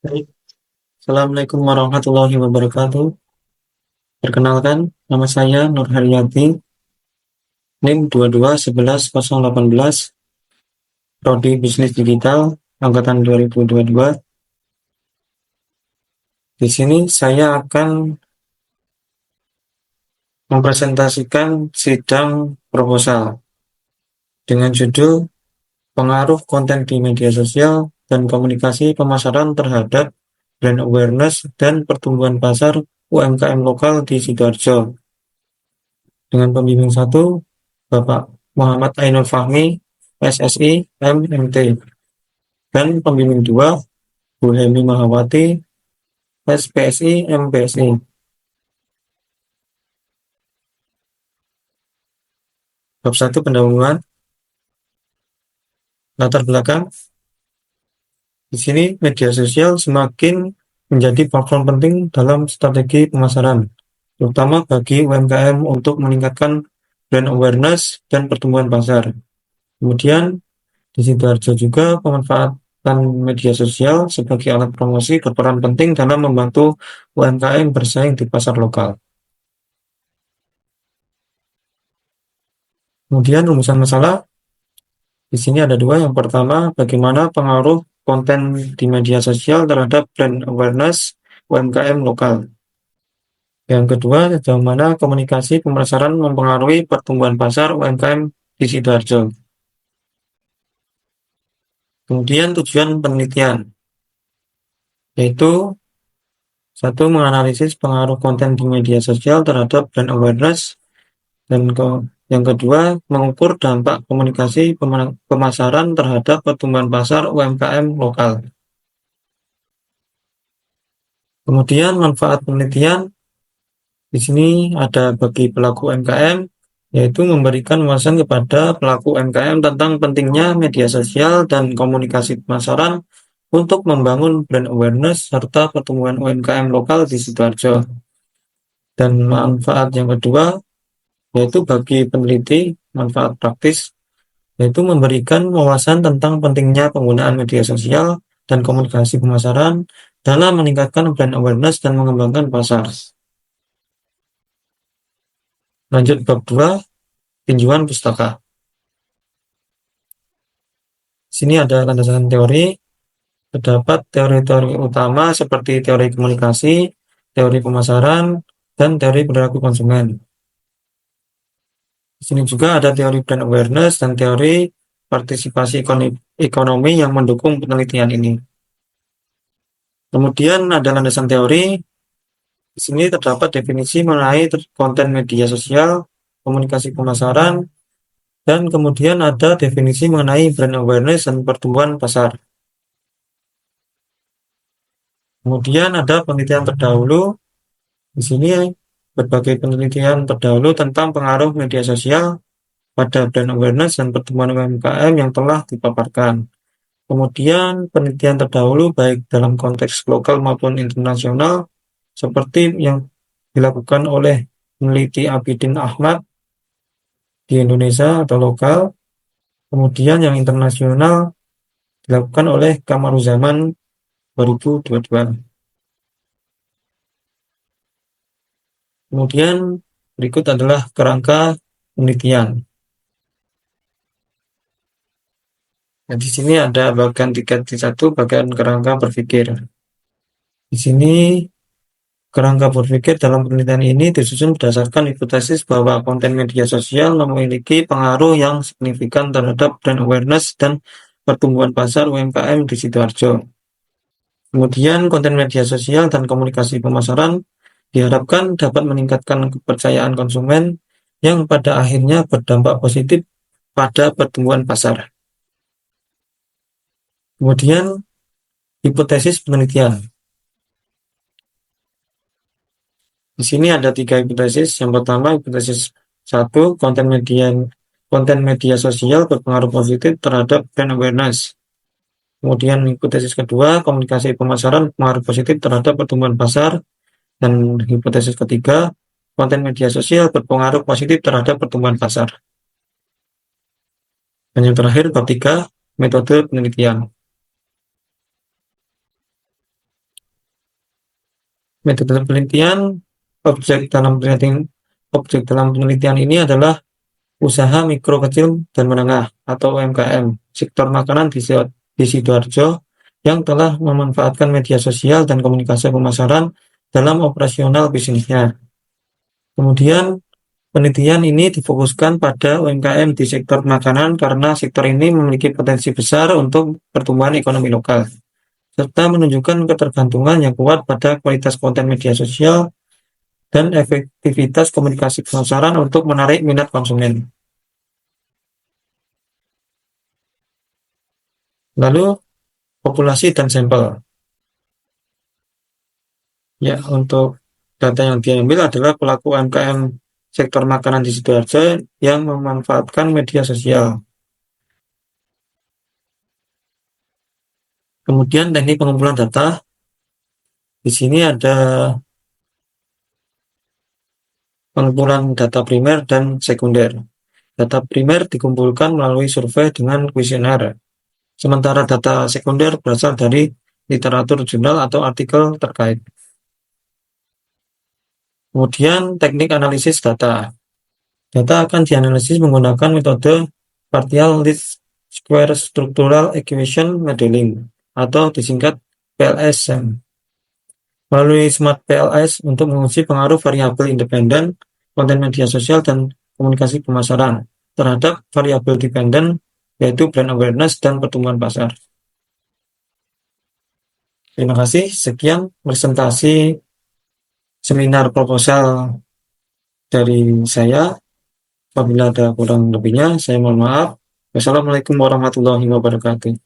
Baik. Assalamualaikum warahmatullahi wabarakatuh. Perkenalkan, nama saya Nur Haryati, NIM 22111018, Prodi Bisnis Digital, Angkatan 2022. Di sini saya akan mempresentasikan sidang proposal dengan judul Pengaruh Konten di Media Sosial dan Komunikasi Pemasaran terhadap Brand Awareness dan Pertumbuhan Pasar UMKM Lokal di Sidoarjo. Dengan pembimbing satu, Bapak Muhammad Ainul Fahmi, SSI, MMT. Dan pembimbing dua, Bu Hemi Mahawati, SPSI, MPSI. Bab 1 pendahuluan, latar belakang. Di sini media sosial semakin menjadi platform penting dalam strategi pemasaran, terutama bagi UMKM untuk meningkatkan brand awareness dan pertumbuhan pasar. Kemudian di Sidoarjo juga pemanfaatan media sosial sebagai alat promosi berperan penting dalam membantu UMKM bersaing di pasar lokal. Kemudian rumusan masalah di sini ada dua. Yang pertama, bagaimana pengaruh konten di media sosial terhadap brand awareness UMKM lokal. Yang kedua, sejauh mana komunikasi pemasaran mempengaruhi pertumbuhan pasar UMKM di Sidoarjo. Kemudian tujuan penelitian, yaitu satu, menganalisis pengaruh konten di media sosial terhadap brand awareness, dan yang kedua, mengukur dampak komunikasi pemasaran terhadap pertumbuhan pasar UMKM lokal. Kemudian manfaat penelitian, di sini ada bagi pelaku UMKM, yaitu memberikan wawasan kepada pelaku UMKM tentang pentingnya media sosial dan komunikasi pemasaran untuk membangun brand awareness serta pertumbuhan UMKM lokal di Sidoarjo. Dan manfaat yang kedua, yaitu bagi peneliti, manfaat praktis, yaitu memberikan wawasan tentang pentingnya penggunaan media sosial dan komunikasi pemasaran dalam meningkatkan brand awareness dan mengembangkan pasar. Lanjut bab 2, tinjauan pustaka. Sini ada landasan teori. Terdapat teori-teori utama seperti teori komunikasi, teori pemasaran, dan teori perilaku konsumen. Di sini juga ada teori brand awareness dan teori partisipasi ekonomi yang mendukung penelitian ini. Kemudian ada landasan teori. Di sini terdapat definisi mengenai konten media sosial, komunikasi pemasaran, dan kemudian ada definisi mengenai brand awareness dan pertumbuhan pasar. Kemudian ada penelitian terdahulu. Di sini berbagai penelitian terdahulu tentang pengaruh media sosial pada brand awareness dan pertumbuhan UMKM yang telah dipaparkan. Kemudian penelitian terdahulu baik dalam konteks lokal maupun internasional seperti yang dilakukan oleh peneliti Abidin Ahmad di Indonesia atau lokal. Kemudian yang internasional dilakukan oleh Kamaruzaman 2022. Kemudian berikut adalah kerangka penelitian. Nah, di sini ada bagian 3.1, bagian kerangka berpikir. Di sini kerangka berpikir dalam penelitian ini disusun berdasarkan hipotesis bahwa konten media sosial memiliki pengaruh yang signifikan terhadap brand awareness dan pertumbuhan pasar UMKM di Sidoarjo. Kemudian konten media sosial dan komunikasi pemasaran diharapkan dapat meningkatkan kepercayaan konsumen yang pada akhirnya berdampak positif pada pertumbuhan pasar. Kemudian hipotesis penelitian. Di sini ada 3 hipotesis. Yang pertama, hipotesis 1, konten media sosial berpengaruh positif terhadap brand awareness. Kemudian hipotesis kedua, komunikasi pemasaran berpengaruh positif terhadap pertumbuhan pasar. Dan hipotesis ketiga, konten media sosial berpengaruh positif terhadap pertumbuhan pasar. Dan yang terakhir, bab 3, metode penelitian. Metode penelitian, objek dalam penelitian ini adalah usaha mikro kecil dan menengah atau UMKM sektor makanan di Sidoarjo yang telah memanfaatkan media sosial dan komunikasi pemasaran dalam operasional bisnisnya. Kemudian penelitian ini difokuskan pada UMKM di sektor makanan karena sektor ini memiliki potensi besar untuk pertumbuhan ekonomi lokal, serta menunjukkan ketergantungan yang kuat pada kualitas konten media sosial dan efektivitas komunikasi pemasaran untuk menarik minat konsumen. Lalu, populasi dan sampel. Ya, untuk data yang diambil adalah pelaku UMKM sektor makanan di Sidoarjo yang memanfaatkan media sosial. Kemudian teknik pengumpulan data. Di sini ada pengumpulan data primer dan sekunder. Data primer dikumpulkan melalui survei dengan kuesioner. Sementara data sekunder berasal dari literatur jurnal atau artikel terkait. Kemudian teknik analisis data. Data akan dianalisis menggunakan metode partial least square structural equation modeling atau disingkat PLSM. Melalui Smart PLS untuk menguji pengaruh variabel independen, konten media sosial, dan komunikasi pemasaran terhadap variabel dependen, yaitu brand awareness dan pertumbuhan pasar. Terima kasih. Sekian presentasi seminar proposal dari saya. Apabila ada kurang lebihnya, saya mohon maaf. Wassalamualaikum warahmatullahi wabarakatuh.